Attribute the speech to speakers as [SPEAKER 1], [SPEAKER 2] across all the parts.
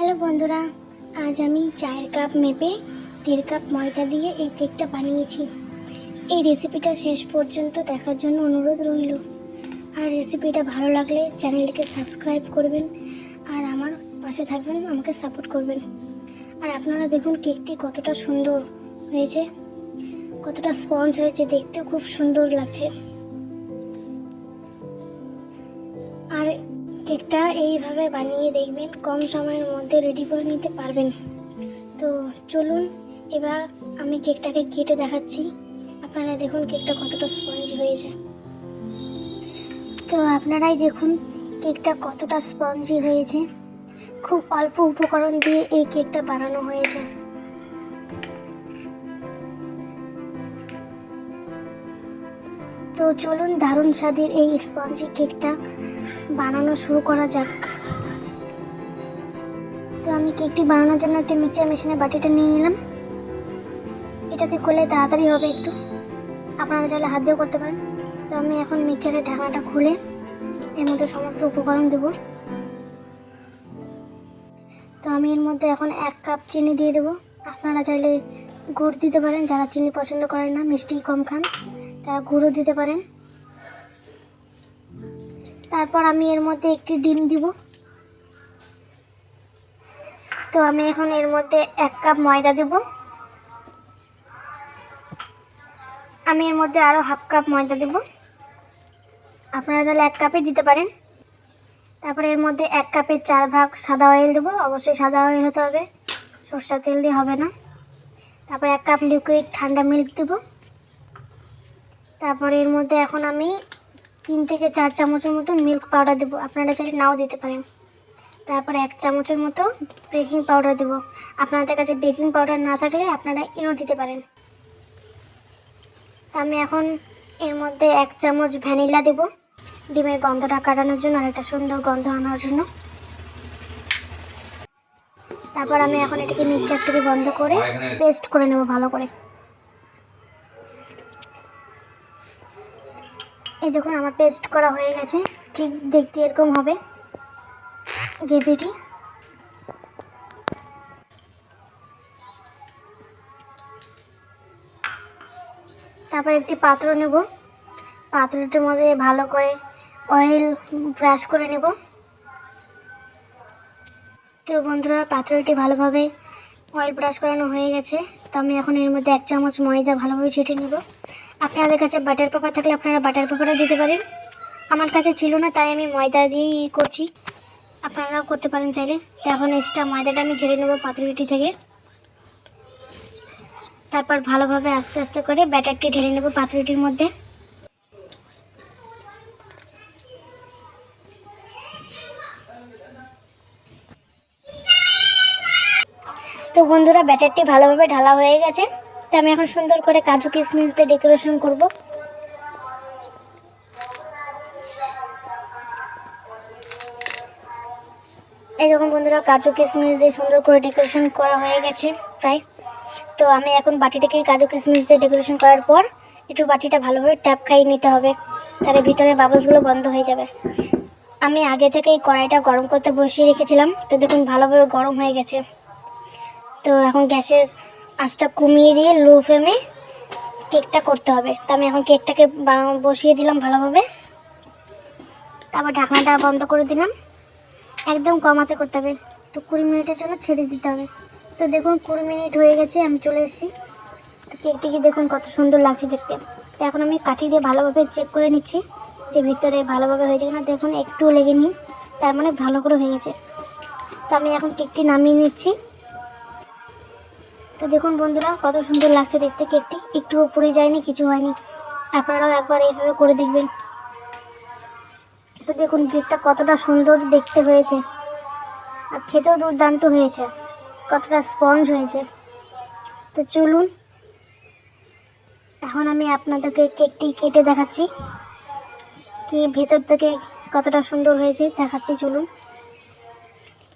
[SPEAKER 1] Hello বন্ধুরা, আজ আমি চায়ের কাপ মেপে 1.5 কাপ ময়দা দিয়ে এই কেকটা বানিয়েছি। এই রেসিপিটা শেষ পর্যন্ত দেখার জন্য অনুরোধ রইল। আর রেসিপিটা ভালো লাগলে চ্যানেলটিকে সাবস্ক্রাইব করবেন আর আমার পাশে থাকবেন, আমাকে সাপোর্ট করবেন। আর আপনারা দেখুন কেকটি কতটা সুন্দর হয়েছে, কতটা স্পঞ্জ হয়েছে, দেখতেও খুব সুন্দর লাগছে। আর কেকটা এইভাবে বানিয়ে দেখবেন, কম সময়ের মধ্যে রেডি করে নিতে পারবেন। তো চলুন এবার আমি কেকটাকে কেটে দেখাচ্ছি। আপনারা দেখুন কেকটা কতটা স্পঞ্জি হয়েছে। তো আপনারাই দেখুন কেকটা কতটা স্পঞ্জি হয়েছে। খুব অল্প উপকরণ দিয়ে এই কেকটা বানানো হয়েছে। তো চলুন দারুণ স্বাদের এই স্পঞ্জি কেকটা বানানো শুরু করা যাক। তো আমি কেকটি বানানোর জন্য একটা মিক্সচার মেশিনে বাটিটা নিয়ে নিলাম। এটাতে করলে তাড়াতাড়ি হবে একটু, আপনারা চাইলে হাত দিয়েও করতে পারেন। তো আমি এখন মিক্সচারের ঢাকনাটা খুলে এর মধ্যে সমস্ত উপকরণ দেব। তো আমি এর মধ্যে এখন 1 কাপ চিনি দিয়ে দেবো। আপনারা চাইলে গুড় দিতে পারেন, যারা চিনি পছন্দ করেন না, মিষ্টি কম খান, তারা গুঁড়ও দিতে পারেন। তারপর আমি এর মধ্যে একটি ডিম দিব। তো আমি এখন এর মধ্যে 1 কাপ ময়দা দেব। আমি এর মধ্যে আরও ½ কাপ ময়দা দেব। আপনারা চাইলে 1 কাপই দিতে পারেন। তারপরে এর মধ্যে 1 কাপের 4 ভাগ সাদা অয়েল দেবো। অবশ্যই সাদা অয়েল হতে হবে, সরষের তেল দিয়ে হবে না। তারপর 1 কাপ লিকুইড ঠান্ডা মিল্ক দেবো। তারপরে এর মধ্যে এখন আমি 3 থেকে 4 চামচের মতো মিল্ক পাউডার দেবো। আপনারা চাইলে নাও দিতে পারেন। তারপরে 1 চামচের মতো বেকিং পাউডার দেবো। আপনাদের কাছে বেকিং পাউডার না থাকলে আপনারা ইনো দিতে পারেন। আমি এখন এর মধ্যে 1 চামচ ভ্যানিলা দেবো, ডিমের গন্ধটা কাটানোর জন্য আর একটা সুন্দর গন্ধ আনার জন্য। তারপর আমি এখন এটাকে মিক্সচারটাকে বন্ধ করে পেস্ট করে নেব ভালো করে। এই দেখুন আমার পেস্ট করা হয়ে গেছে। ঠিক দেখতে এরকম হবে গ্রেভিটি। তারপর একটি পাত্র নেব, পাত্রটির মধ্যে ভালো করে অয়েল ব্রাশ করে নেব। তো বন্ধুরা, পাত্রটি ভালোভাবে অয়েল ব্রাশ করানো হয়ে গেছে। তো আমি এখন এর মধ্যে 1 চামচ ময়দা ভালোভাবে ছিটিয়ে নেব। আপনাদের কাছে বাটার পেপার থাকলে আপনারা বাটার পেপারও দিতে পারেন। আমার কাছে ছিল না, তাই আমি ময়দা দিয়েই করছি। আপনারাও করতে পারেন চাইলে। তো এখন এক্সট্রা ময়দাটা আমি ঝেড়ে নেব পাত্রটি থেকে। তারপর ভালোভাবে আস্তে আস্তে করে ব্যাটারটি ঢেলে নেব পাত্রটির মধ্যে। তো বন্ধুরা, ব্যাটারটি ভালোভাবে ঢালা হয়ে গেছে। তো আমি এখন সুন্দর করে কাজু কিশমিশ দিয়ে ডেকোরেশন করব। এই দেখুন বন্ধুরা, কাজু কিশমিশ দিয়ে সুন্দর করে ডেকোরেশন করা হয়ে গেছে প্রায়। তো আমি এখন বাটিটাকে কাজু কিশমিশ দিয়ে ডেকোরেশন করার পর একটু বাটিটা ভালোভাবে ট্যাপ খাইয়ে নিতে হবে, তাহলে ভিতরে বাবলসগুলো বন্ধ হয়ে যাবে। আমি আগে থেকেই কড়াইটা গরম করতে বসিয়ে রেখেছিলাম। তো দেখুন ভালোভাবে গরম হয়ে গেছে। তো এখন গ্যাসের আঁচটা কমিয়ে দিয়ে লো ফ্লেমে কেকটা করতে হবে। তো আমি এখন কেকটাকে বসিয়ে দিলাম ভালোভাবে। তারপর ঢাকনাটা বন্ধ করে দিলাম। একদম কম আঁচে করতে হবে। তো 20 মিনিটের জন্য ছেড়ে দিতে হবে। তো দেখুন 20 মিনিট হয়ে গেছে, আমি চলে এসেছি। তো কেকটিকে দেখুন কত সুন্দর লাগছে দেখতে। তো এখন আমি কাঠি দিয়ে ভালোভাবে চেক করে নিচ্ছি যে ভিতরে ভালোভাবে হয়েছে কিনা। দেখুন একটু লেগে নিই, তার মানে ভালো করে হয়ে গেছে। তো আমি এখন কেকটি নামিয়ে নিচ্ছি। তো দেখুন বন্ধুরা, কত সুন্দর লাগছে দেখতে কেকটি, একটুও পুড়ে যায়নি, কিছু হয়নি। আপনারাও একবার এইভাবে করে দেখবেন। তো দেখুন কেকটা কতটা সুন্দর দেখতে হয়েছে, আর খেতেও দুর্দান্ত হয়েছে, কতটা স্পঞ্জ হয়েছে। তো চলুন এখন আমি আপনাদেরকে কেকটি কেটে দেখাচ্ছি, কি ভেতর থেকে কতটা সুন্দর হয়েছে দেখাচ্ছি, চলুন।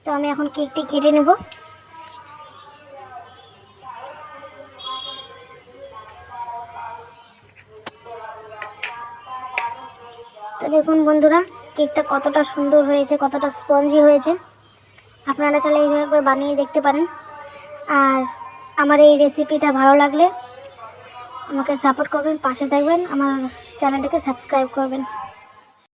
[SPEAKER 1] তো আমি এখন কেকটি কেটে নেব। তো দেখুন বন্ধুরা, কেকটা কতটা সুন্দর হয়েছে, কতটা স্পঞ্জি হয়েছে। আপনারা চাইলে এইভাবে একবার বানিয়ে দেখতে পারেন। আর আমার এই রেসিপিটা ভালো লাগলে আমাকে সাপোর্ট করবেন, পাশে থাকবেন, আমার চ্যানেলটাকে সাবস্ক্রাইব করবেন।